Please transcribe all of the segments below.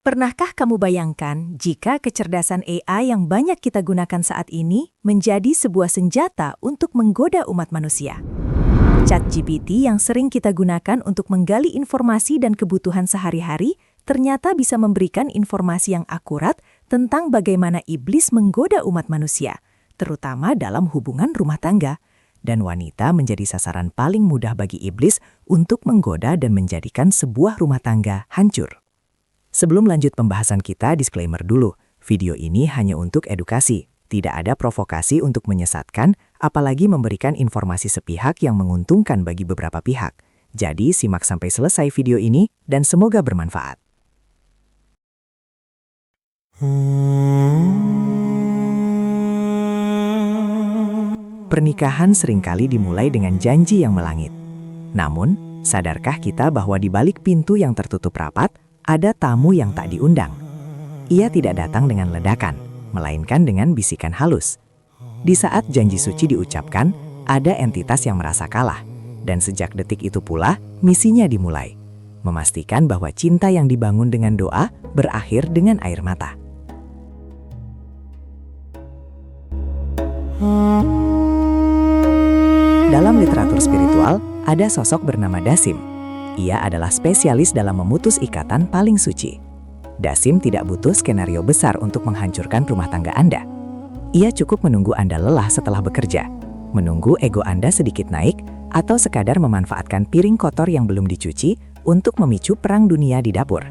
Pernahkah kamu bayangkan jika kecerdasan AI yang banyak kita gunakan saat ini menjadi sebuah senjata untuk menggoda umat manusia? ChatGPT yang sering kita gunakan untuk menggali informasi dan kebutuhan sehari-hari ternyata bisa memberikan informasi yang akurat tentang bagaimana iblis menggoda umat manusia, terutama dalam hubungan rumah tangga. Dan wanita menjadi sasaran paling mudah bagi iblis untuk menggoda dan menjadikan sebuah rumah tangga hancur. Sebelum lanjut pembahasan kita, disclaimer dulu. Video ini hanya untuk edukasi. Tidak ada provokasi untuk menyesatkan, apalagi memberikan informasi sepihak yang menguntungkan bagi beberapa pihak. Jadi, simak sampai selesai video ini dan semoga bermanfaat. Pernikahan seringkali dimulai dengan janji yang melangit. Namun, sadarkah kita bahwa di balik pintu yang tertutup rapat, ada tamu yang tak diundang? Ia tidak datang dengan ledakan, melainkan dengan bisikan halus. Di saat janji suci diucapkan, ada entitas yang merasa kalah. Dan sejak detik itu pula, misinya dimulai. Memastikan bahwa cinta yang dibangun dengan doa berakhir dengan air mata. Dalam literatur spiritual, ada sosok bernama Dasim. Ia adalah spesialis dalam memutus ikatan paling suci. Dasim tidak butuh skenario besar untuk menghancurkan rumah tangga Anda. Ia cukup menunggu Anda lelah setelah bekerja, menunggu ego Anda sedikit naik, atau sekadar memanfaatkan piring kotor yang belum dicuci untuk memicu perang dunia di dapur.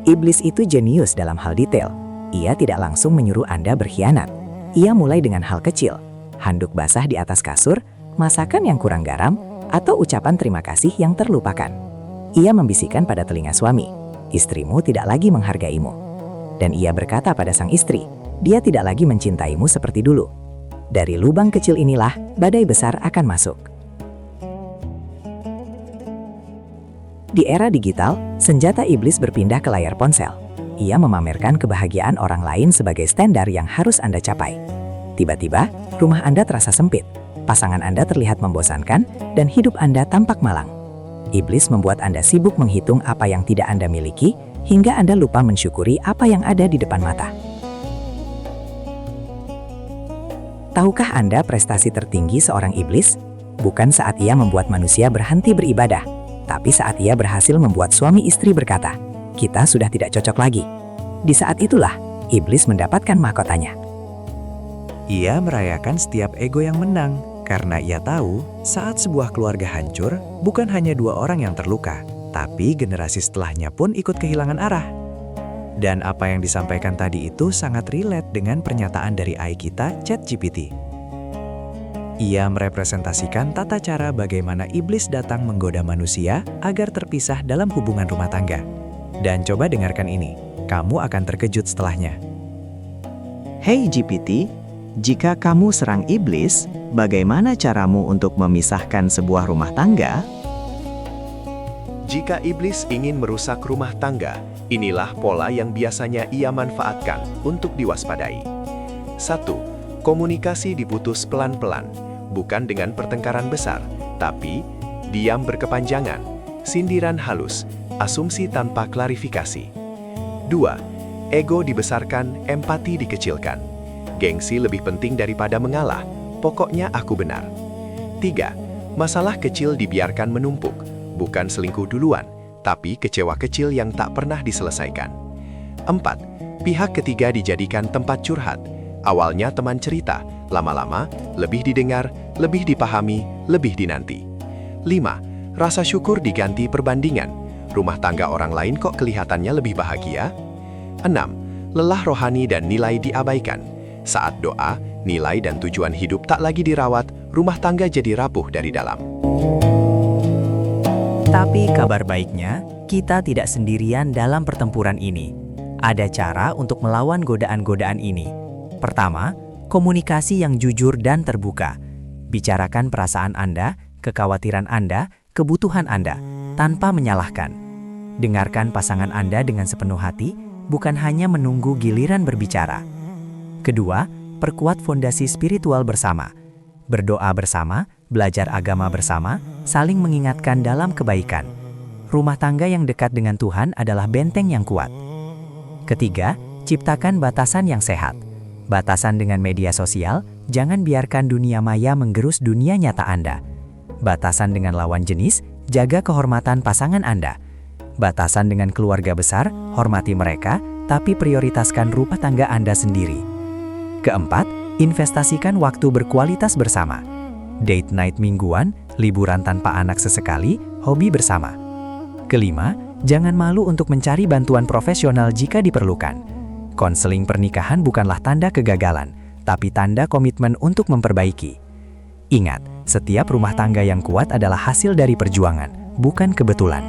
Iblis itu jenius dalam hal detail. Ia tidak langsung menyuruh Anda berkhianat. Ia mulai dengan hal kecil. Handuk basah di atas kasur, masakan yang kurang garam, atau ucapan terima kasih yang terlupakan. Ia membisikkan pada telinga suami, istrimu tidak lagi menghargaimu. Dan ia berkata pada sang istri, dia tidak lagi mencintaimu seperti dulu. Dari lubang kecil inilah badai besar akan masuk. Di era digital, senjata iblis berpindah ke layar ponsel. Ia memamerkan kebahagiaan orang lain sebagai standar yang harus Anda capai. Tiba-tiba, rumah Anda terasa sempit, pasangan Anda terlihat membosankan, dan hidup Anda tampak malang. Iblis membuat Anda sibuk menghitung apa yang tidak Anda miliki, hingga Anda lupa mensyukuri apa yang ada di depan mata. Tahukah Anda prestasi tertinggi seorang iblis? Bukan saat ia membuat manusia berhenti beribadah, tapi saat ia berhasil membuat suami istri berkata, "Kita sudah tidak cocok lagi." Di saat itulah, iblis mendapatkan mahkotanya. Ia merayakan setiap ego yang menang, karena ia tahu saat sebuah keluarga hancur, bukan hanya dua orang yang terluka, tapi generasi setelahnya pun ikut kehilangan arah. Dan apa yang disampaikan tadi itu sangat relate dengan pernyataan dari AI kita, ChatGPT. Ia merepresentasikan tata cara bagaimana iblis datang menggoda manusia agar terpisah dalam hubungan rumah tangga. Dan coba dengarkan ini, kamu akan terkejut setelahnya. Hey GPT, jika kamu serang iblis, bagaimana caramu untuk memisahkan sebuah rumah tangga? Jika iblis ingin merusak rumah tangga, inilah pola yang biasanya ia manfaatkan untuk diwaspadai. 1. Komunikasi diputus pelan-pelan, bukan dengan pertengkaran besar, tapi diam berkepanjangan, sindiran halus, asumsi tanpa klarifikasi. 2. Ego dibesarkan, empati dikecilkan. Gengsi lebih penting daripada mengalah, pokoknya aku benar. 3. Masalah kecil dibiarkan menumpuk, bukan selingkuh duluan, tapi kecewa kecil yang tak pernah diselesaikan. 4. Pihak ketiga dijadikan tempat curhat, awalnya teman cerita, lama-lama lebih didengar, lebih dipahami, lebih dinanti. 5. Rasa syukur diganti perbandingan, rumah tangga orang lain kok kelihatannya lebih bahagia? 6. Lelah rohani dan nilai diabaikan. Saat doa, nilai dan tujuan hidup tak lagi dirawat, rumah tangga jadi rapuh dari dalam. Tapi kabar baiknya, kita tidak sendirian dalam pertempuran ini. Ada cara untuk melawan godaan-godaan ini. Pertama, komunikasi yang jujur dan terbuka. Bicarakan perasaan Anda, kekhawatiran Anda, kebutuhan Anda, tanpa menyalahkan. Dengarkan pasangan Anda dengan sepenuh hati, bukan hanya menunggu giliran berbicara. Kedua, perkuat fondasi spiritual bersama. Berdoa bersama, belajar agama bersama, saling mengingatkan dalam kebaikan. Rumah tangga yang dekat dengan Tuhan adalah benteng yang kuat. Ketiga, ciptakan batasan yang sehat. Batasan dengan media sosial, jangan biarkan dunia maya menggerus dunia nyata Anda. Batasan dengan lawan jenis, jaga kehormatan pasangan Anda. Batasan dengan keluarga besar, hormati mereka, tapi prioritaskan rumah tangga Anda sendiri. Keempat, investasikan waktu berkualitas bersama. Date night mingguan, liburan tanpa anak sesekali, hobi bersama. Kelima, jangan malu untuk mencari bantuan profesional jika diperlukan. Konseling pernikahan bukanlah tanda kegagalan, tapi tanda komitmen untuk memperbaiki. Ingat, setiap rumah tangga yang kuat adalah hasil dari perjuangan, bukan kebetulan.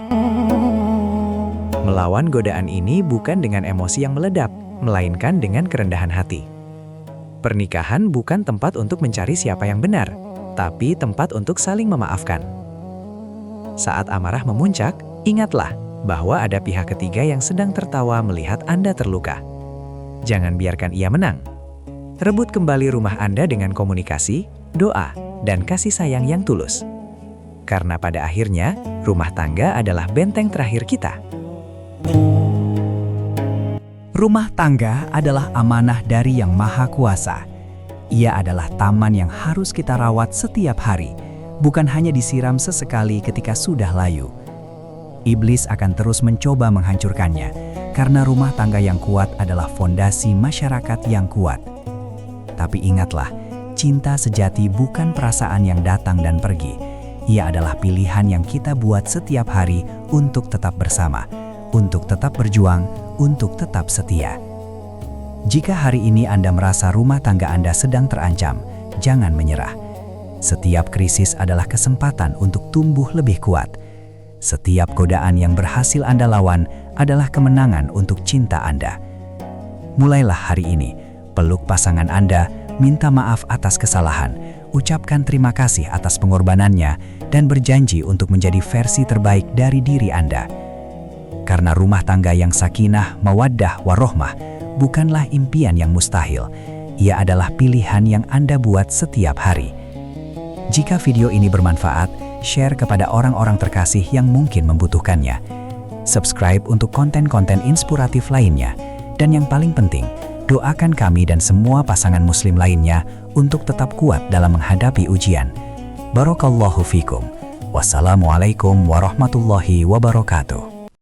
Melawan godaan ini bukan dengan emosi yang meledak, melainkan dengan kerendahan hati. Pernikahan bukan tempat untuk mencari siapa yang benar, tapi tempat untuk saling memaafkan. Saat amarah memuncak, ingatlah bahwa ada pihak ketiga yang sedang tertawa melihat Anda terluka. Jangan biarkan ia menang. Rebut kembali rumah Anda dengan komunikasi, doa, dan kasih sayang yang tulus. Karena pada akhirnya, rumah tangga adalah benteng terakhir kita. Rumah tangga adalah amanah dari Yang Maha Kuasa. Ia adalah taman yang harus kita rawat setiap hari, bukan hanya disiram sesekali ketika sudah layu. Iblis akan terus mencoba menghancurkannya, karena rumah tangga yang kuat adalah fondasi masyarakat yang kuat. Tapi ingatlah, cinta sejati bukan perasaan yang datang dan pergi. Ia adalah pilihan yang kita buat setiap hari untuk tetap bersama, untuk tetap berjuang, untuk tetap setia. Jika hari ini Anda merasa rumah tangga Anda sedang terancam, jangan menyerah. Setiap krisis adalah kesempatan untuk tumbuh lebih kuat. Setiap godaan yang berhasil Anda lawan adalah kemenangan untuk cinta Anda. Mulailah hari ini, peluk pasangan Anda, minta maaf atas kesalahan, ucapkan terima kasih atas pengorbanannya, dan berjanji untuk menjadi versi terbaik dari diri Anda. Karena rumah tangga yang sakinah, mawaddah, warohmah bukanlah impian yang mustahil. Ia adalah pilihan yang Anda buat setiap hari. Jika video ini bermanfaat, share kepada orang-orang terkasih yang mungkin membutuhkannya. Subscribe untuk konten-konten inspiratif lainnya. Dan yang paling penting, doakan kami dan semua pasangan muslim lainnya untuk tetap kuat dalam menghadapi ujian. Barakallahu fikum. Wassalamualaikum warahmatullahi wabarakatuh.